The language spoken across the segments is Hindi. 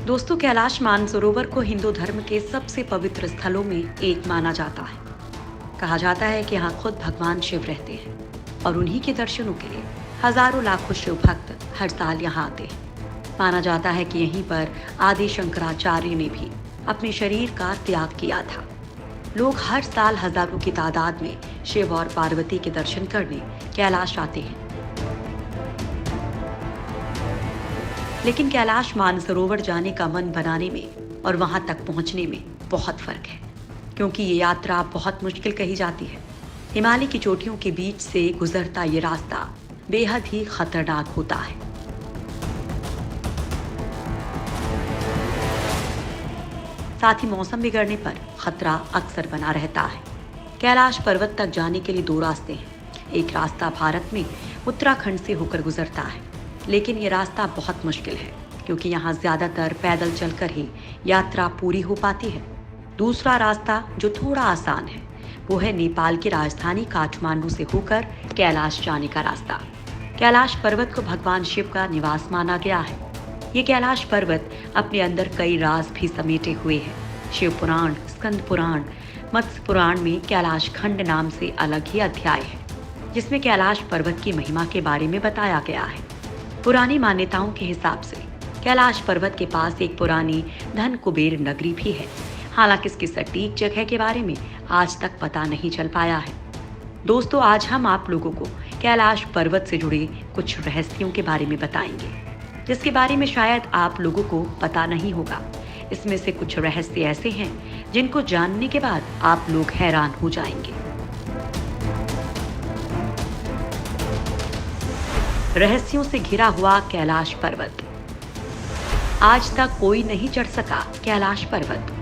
दोस्तों, कैलाश मानसरोवर को हिंदू धर्म के सबसे पवित्र स्थलों में एक माना जाता है। कहा जाता है कि यहाँ खुद भगवान शिव रहते हैं और उन्हीं के दर्शनों के लिए हजारों लाखों शिव भक्त हर साल यहाँ आते हैं। माना जाता है कि यहीं पर आदि शंकराचार्य ने भी अपने शरीर का त्याग किया था। लोग हर साल हजारों की तादाद में शिव और पार्वती के दर्शन करने कैलाश आते हैं। लेकिन कैलाश मानसरोवर जाने का मन बनाने में और वहां तक पहुंचने में बहुत फर्क है, क्योंकि ये यात्रा बहुत मुश्किल कही जाती है। हिमालय की चोटियों के बीच से गुजरता ये रास्ता बेहद ही खतरनाक होता है। साथ ही मौसम बिगड़ने पर खतरा अक्सर बना रहता है। कैलाश पर्वत तक जाने के लिए दो रास्ते हैं। एक रास्ता भारत में उत्तराखंड से होकर गुजरता है, लेकिन ये रास्ता बहुत मुश्किल है क्योंकि यहाँ ज्यादातर पैदल चलकर ही यात्रा पूरी हो पाती है। दूसरा रास्ता जो थोड़ा आसान है वो है नेपाल की राजधानी काठमांडू से होकर कैलाश जाने का रास्ता। कैलाश पर्वत को भगवान शिव का निवास माना गया है। ये कैलाश पर्वत अपने अंदर कई राज भी समेटे हुए है। शिव पुराण, स्कंद पुराण, मत्स्य पुराण में कैलाश खंड नाम से अलग ही अध्याय है, जिसमें कैलाश पर्वत की महिमा के बारे में बताया गया है। पुरानी मान्यताओं के हिसाब से कैलाश पर्वत के पास एक पुरानी धन कुबेर नगरी भी है। हालांकि इसकी सटीक जगह के बारे में आज तक पता नहीं चल पाया है। दोस्तों, आज हम आप लोगों को कैलाश पर्वत से जुड़े कुछ रहस्यों के बारे में बताएंगे, जिसके बारे में शायद आप लोगों को पता नहीं होगा। इसमें से कुछ रहस्य ऐसे हैं जिनको जानने के बाद आप लोग हैरान हो जाएंगे। रहस्यों से घिरा हुआ कैलाश पर्वत। आज तक कोई नहीं चढ़ सका कैलाश पर्वत।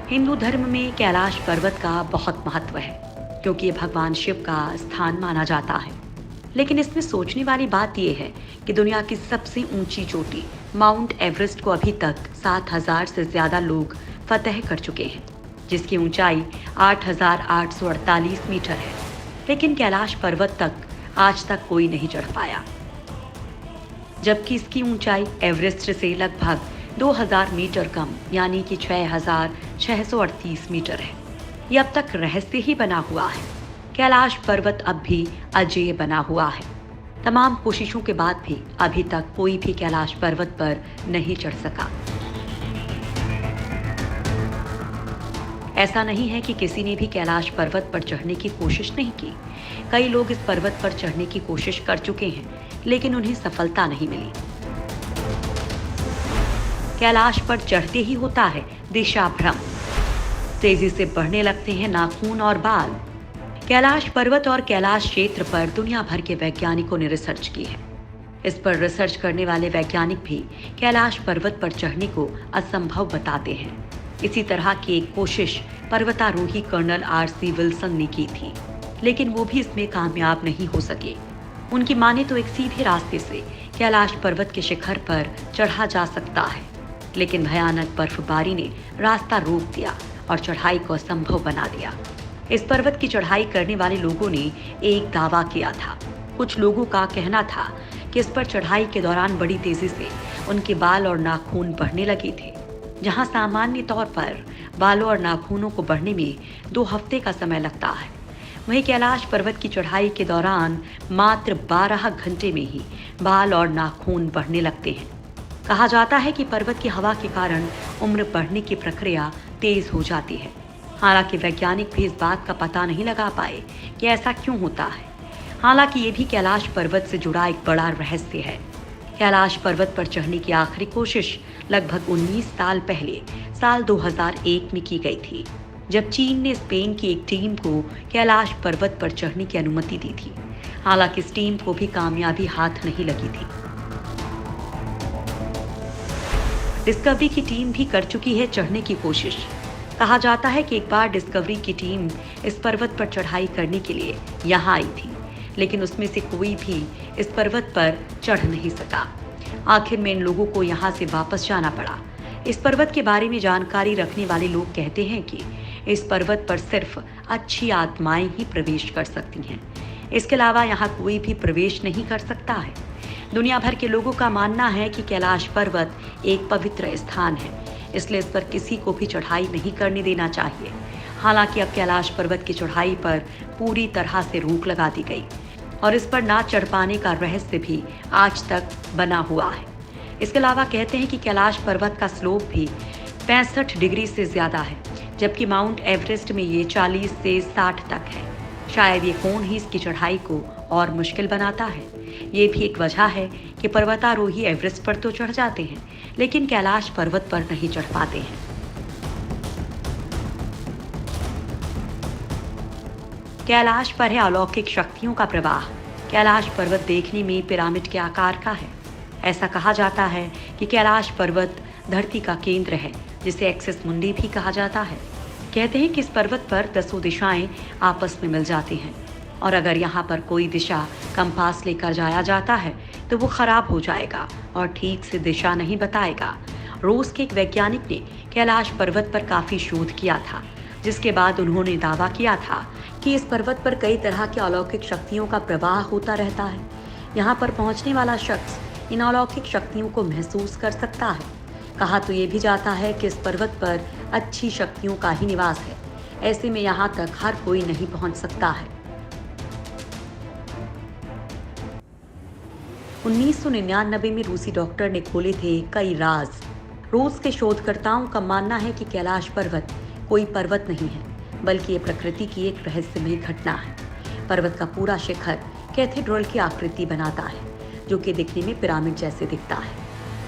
हिंदू धर्म में कैलाश पर्वत का बहुत महत्व है, क्योंकि ये भगवान शिव का स्थान माना जाता है। लेकिन इसमें सोचने वाली बात यह है कि दुनिया की सबसे ऊंची चोटी माउंट एवरेस्ट को अभी तक 7,000 से ज्यादा लोग फतह कर चुके हैं, जिसकी ऊंचाई 8,848 मीटर है। लेकिन कैलाश पर्वत तक आज तक कोई नहीं चढ़ पाया, जबकि इसकी ऊंचाई एवरेस्ट से लगभग 2,000 मीटर कम यानी कि 6,638 मीटर है। ये अब तक रहस्य ही बना हुआ है। कैलाश पर्वत अब भी अजेय बना हुआ है। तमाम कोशिशों के बाद भी अभी तक कोई भी कैलाश पर्वत पर नहीं चढ़ सका। ऐसा नहीं है कि किसी ने भी कैलाश पर्वत पर चढ़ने की कोशिश नहीं की। कई लोग इस पर्वत पर चढ़ने की कोशिश कर चुके हैं, लेकिन उन्हें सफलता नहीं मिली। कैलाश पर चढ़ते ही होता है दिशा भ्रम। तेजी से बढ़ने लगते हैं नाखून और बाल। कैलाश पर्वत और कैलाश क्षेत्र पर दुनिया भर के वैज्ञानिकों ने रिसर्च की है। इस पर रिसर्च करने वाले वैज्ञानिक भी कैलाश पर्वत पर चढ़ने को असंभव बताते हैं। इसी तरह की एक कोशिश पर्वतारोही कर्नल RC विल्सन ने की थी, लेकिन वो भी इसमें कामयाब नहीं हो सके। उनकी माने तो एक सीधे रास्ते से कैलाश पर्वत के शिखर पर चढ़ा जा सकता है, लेकिन भयानक बर्फबारी ने रास्ता रोक दिया और चढ़ाई को असंभव बना दिया। इस पर्वत की चढ़ाई करने वाले लोगों ने एक दावा किया था। कुछ लोगों का कहना था कि इस पर चढ़ाई के दौरान बड़ी तेजी से उनके बाल और नाखून बढ़ने लगे थे। जहां सामान्य तौर पर बालों और नाखूनों को बढ़ने में 2 हफ्ते का समय लगता है, वहीं कैलाश पर्वत की चढ़ाई के दौरान मात्र 12 घंटे में ही बाल और नाखून बढ़ने लगते हैं। कहा जाता है कि पर्वत की हवा के कारण उम्र बढ़ने की प्रक्रिया तेज हो जाती है। हालांकि वैज्ञानिक भी इस बात का पता नहीं लगा पाए कि ऐसा क्यों होता है। हालांकि ये भी कैलाश पर्वत से जुड़ा एक बड़ा रहस्य है। कैलाश पर्वत पर चढ़ने की आखिरी कोशिश लगभग 19 साल पहले साल 2001 में की गई थी, जब चीन ने स्पेन की एक टीम को कैलाश पर्वत पर चढ़ने की अनुमति दी थी। हालांकि इस टीम को भी कामयाबी हाथ नहीं लगी थी। डिस्कवरी की टीम भी कर चुकी है चढ़ने की कोशिश। कहा जाता है कि एक बार डिस्कवरी की टीम इस पर्वत पर चढ़ाई करने के लिए यहाँ आई थी, लेकिन उसमें से कोई भी इस पर्वत पर चढ़ नहीं सका। आखिर में इन लोगों को यहाँ से वापस जाना पड़ा। इस पर्वत के बारे में जानकारी रखने वाले लोग कहते हैं कि इस पर्वत पर सिर्फ अच्छी आत्माएं ही प्रवेश कर सकती हैं। इसके अलावा यहाँ कोई भी प्रवेश नहीं कर सकता है। दुनिया भर के लोगों का मानना है कि कैलाश पर्वत एक पवित्र स्थान है, इसलिए इस पर किसी को भी चढ़ाई नहीं करने देना चाहिए। हालांकि अब कैलाश पर्वत की चढ़ाई पर पूरी तरह से रोक लगा दी गई और इस पर ना चढ़ पाने का रहस्य भी आज तक बना हुआ है। इसके अलावा कहते हैं कि कैलाश पर्वत का स्लोप भी 65 डिग्री से ज्यादा है, जबकि माउंट एवरेस्ट में ये 40 से 60 तक है। शायद ये कोण ही इसकी चढ़ाई को और मुश्किल बनाता है। ये भी एक वजह है कि पर्वतारोही एवरेस्ट पर तो चढ़ जाते हैं, लेकिन कैलाश पर्वत पर नहीं चढ़ पाते हैं। कैलाश पर है अलौकिक शक्तियों का प्रवाह। कैलाश पर्वत देखने में पिरामिड के आकार का है। ऐसा कहा जाता है कि कैलाश पर्वत धरती का केंद्र है, जिसे एक्सिस मुंडी भी कहा जाता है। कहते हैं कि इस पर्वत पर 10 दिशाएं आपस में मिल जाती हैं और अगर यहाँ पर कोई दिशा कंपास लेकर जाया जाता है तो वो खराब हो जाएगा और ठीक से दिशा नहीं बताएगा। रूस के एक वैज्ञानिक ने कैलाश पर्वत पर काफी शोध किया था, जिसके बाद उन्होंने दावा किया था कि इस पर्वत पर कई तरह की अलौकिक शक्तियों का प्रवाह होता रहता है। यहाँ पर पहुँचने वाला शख्स इन अलौकिक शक्तियों को महसूस कर सकता है। कहा तो ये भी जाता है कि इस पर्वत पर अच्छी शक्तियों का ही निवास है। ऐसे में यहाँ तक हर कोई नहीं पहुँच सकता है। 1999 में रूसी डॉक्टर ने खोले थे कई राज। रूस के शोधकर्ताओं का मानना है कि कैलाश पर्वत कोई पर्वत नहीं है, बल्कि ये प्रकृति की एक रहस्यमयी घटना है। पर्वत का पूरा शिखर कैथेड्रल की आकृति बनाता है, जो कि दिखने में पिरामिड जैसे दिखता है।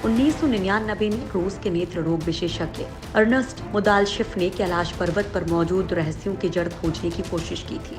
1999 में रूस के नेत्र रोग विशेषज्ञ अर्नेस्ट मुदालशिफ ने कैलाश पर्वत पर मौजूद रहस्यों की जड़ खोजने की कोशिश की थी।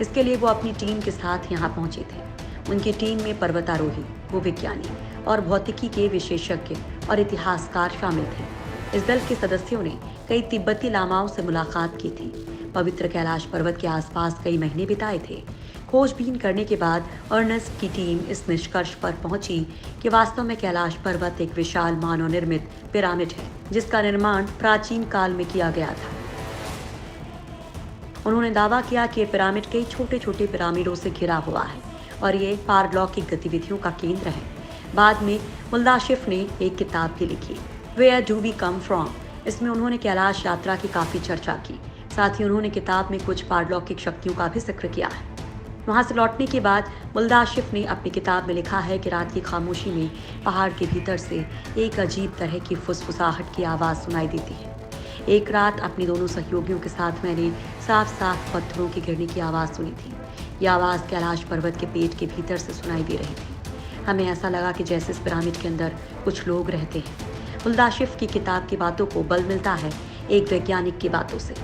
इसके लिए वो अपनी टीम के साथ यहाँ पहुंचे थे। उनकी टीम में पर्वतारोही, भूविज्ञानी और भौतिकी के विशेषज्ञ और इतिहासकार शामिल थे। इस दल के सदस्यों ने कई तिब्बती लामाओं से मुलाकात की थी। पवित्र कैलाश पर्वत के आसपास कई महीने बिताए थे। खोजबीन करने के बाद अर्नेस्ट की टीम इस निष्कर्ष पर पहुंची कि वास्तव में कैलाश पर्वत एक विशाल मानव निर्मित पिरामिड है, जिसका निर्माण प्राचीन काल में किया गया था। उन्होंने दावा किया कि यह पिरामिड कई छोटे छोटे पिरामिडों से घिरा हुआ है और ये पारलौकिक गतिविधियों का केंद्र है। बाद में मुल्दाशिफ ने एक किताब भी लिखी, where do we come from. इसमें उन्होंने कैलाश यात्रा की काफी चर्चा की। साथ ही उन्होंने किताब में कुछ पारलौकिक शक्तियों का भी जिक्र किया है। वहां से लौटने के बाद मुल्दाशिफ ने अपनी किताब में लिखा है कि रात की खामोशी में पहाड़ के भीतर से एक अजीब तरह की फुसफुसाहट की आवाज़ सुनाई देती है। एक रात अपने दोनों सहयोगियों के साथ मैंने साफ साफ पत्थरों के गिरने की आवाज़ सुनी थी। यह आवाज़ कैलाश पर्वत के पेट के भीतर से सुनाई दे रही थी। हमें ऐसा लगा कि जैसे इस पिरामिड के अंदर कुछ लोग रहते हैं। मुल्दाशिफ की किताब की बातों को बल मिलता है एक वैज्ञानिक की बातों से।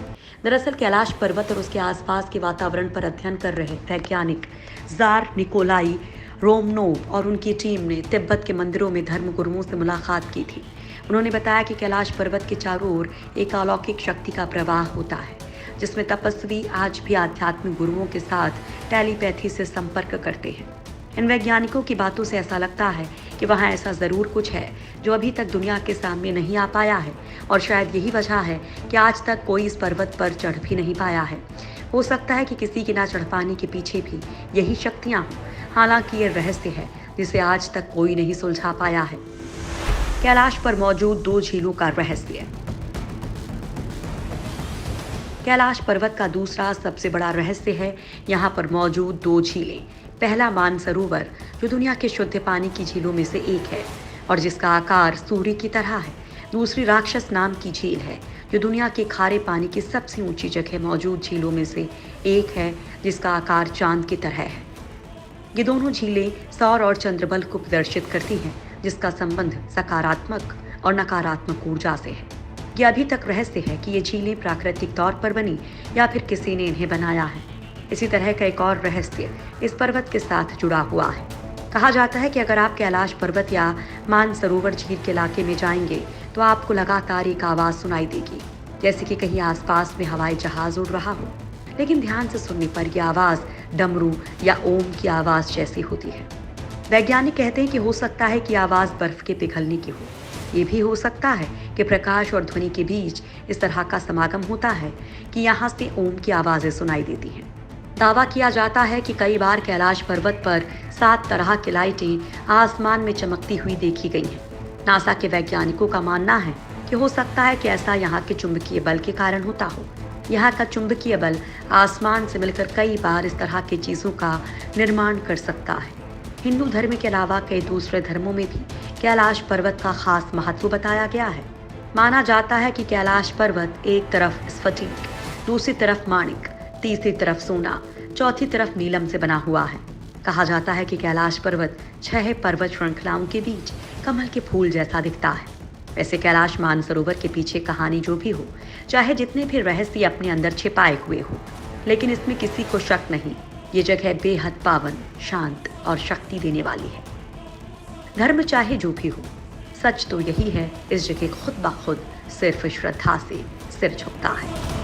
दरअसल कैलाश पर्वत और उसके आसपास के वातावरण पर अध्ययन कर रहे वैज्ञानिक जार निकोलाई रोमनोव और उनकी टीम ने तिब्बत के मंदिरों में धर्मगुरुओं से मुलाकात की थी। उन्होंने बताया कि कैलाश पर्वत के चारों ओर एक अलौकिक शक्ति का प्रवाह होता है, जिसमें तपस्वी आज भी आध्यात्मिक गुरुओं के साथ टेलीपैथी से संपर्क करते हैं। इन वैज्ञानिकों की बातों से ऐसा लगता है कि वहाँ ऐसा ज़रूर कुछ है जो अभी तक दुनिया के सामने नहीं आ पाया है और शायद यही वजह है कि आज तक कोई इस पर्वत पर चढ़ भी नहीं पाया है। हो सकता है कि किसी के ना चढ़ पाने के पीछे भी यही शक्तियाँ हों। हालांकि ये रहस्य है जिसे आज तक कोई नहीं सुलझा पाया है। कैलाश पर मौजूद 2 झीलों का रहस्य। कैलाश पर्वत का दूसरा सबसे बड़ा रहस्य है यहाँ पर मौजूद 2 झीलें। पहला मानसरोवर, जो दुनिया के शुद्ध पानी की झीलों में से एक है और जिसका आकार सूर्य की तरह है। दूसरी राक्षस नाम की झील है, जो दुनिया के खारे पानी की सबसे ऊंची जगह मौजूद झीलों में से एक है, जिसका आकार चांद की तरह है। ये दोनों झीलें सौर और चंद्रबल को प्रदर्शित करती हैं, जिसका संबंध सकारात्मक और नकारात्मक ऊर्जा से है। यह अभी तक रहस्य है कि ये झीलें प्राकृतिक तौर पर बनी या फिर किसी ने इन्हें बनाया है। इसी तरह का एक और रहस्य इस पर्वत के साथ जुड़ा हुआ है। कहा जाता है कि अगर आप कैलाश पर्वत या मानसरोवर झील के इलाके में जाएंगे तो आपको लगातार एक आवाज़ सुनाई देगी, जैसे कि कहीं आसपास में हवाई जहाज उड़ रहा हो। लेकिन ध्यान से सुनने पर यह आवाज़ डमरू या ओम की आवाज़ जैसी होती है। वैज्ञानिक कहते हैं कि हो सकता है कि आवाज़ बर्फ के पिघलने की हो। ये भी हो सकता है कि प्रकाश और ध्वनि के बीच इस तरह का समागम होता है कि यहाँ से ओम की आवाज़ें सुनाई देती हैं। दावा किया जाता है कि कई बार कैलाश पर्वत पर 7 तरह की लाइटें आसमान में चमकती हुई देखी गई हैं। नासा के वैज्ञानिकों का मानना है कि हो सकता है कि ऐसा यहाँ के चुंबकीय बल के कारण होता हो। यहाँ का चुंबकीय बल आसमान से मिलकर कई बार इस तरह की चीजों का निर्माण कर सकता है। हिंदू धर्म के अलावा कई दूसरे धर्मों में भी कैलाश पर्वत का खास महत्व बताया गया है। माना जाता है कि कैलाश पर्वत एक तरफ स्फटिक, दूसरी तरफ माणिक, तीसरी तरफ सोना, चौथी तरफ नीलम से बना हुआ है। कहा जाता है कि कैलाश पर्वत 6 पर्वत श्रृंखलाओं के बीच कमल के फूल जैसा दिखता है। वैसे कैलाश मानसरोवर के पीछे कहानी जो भी हो, चाहे जितने भी रहस्य अपने अंदर छिपाए हुए हो, लेकिन इसमें किसी को शक नहीं, ये जगह बेहद पावन, शांत और शक्ति देने वाली है। धर्म चाहे जो भी हो, सच तो यही है, इस जगह खुद ब खुद सिर्फ श्रद्धा से सिर झुकता है।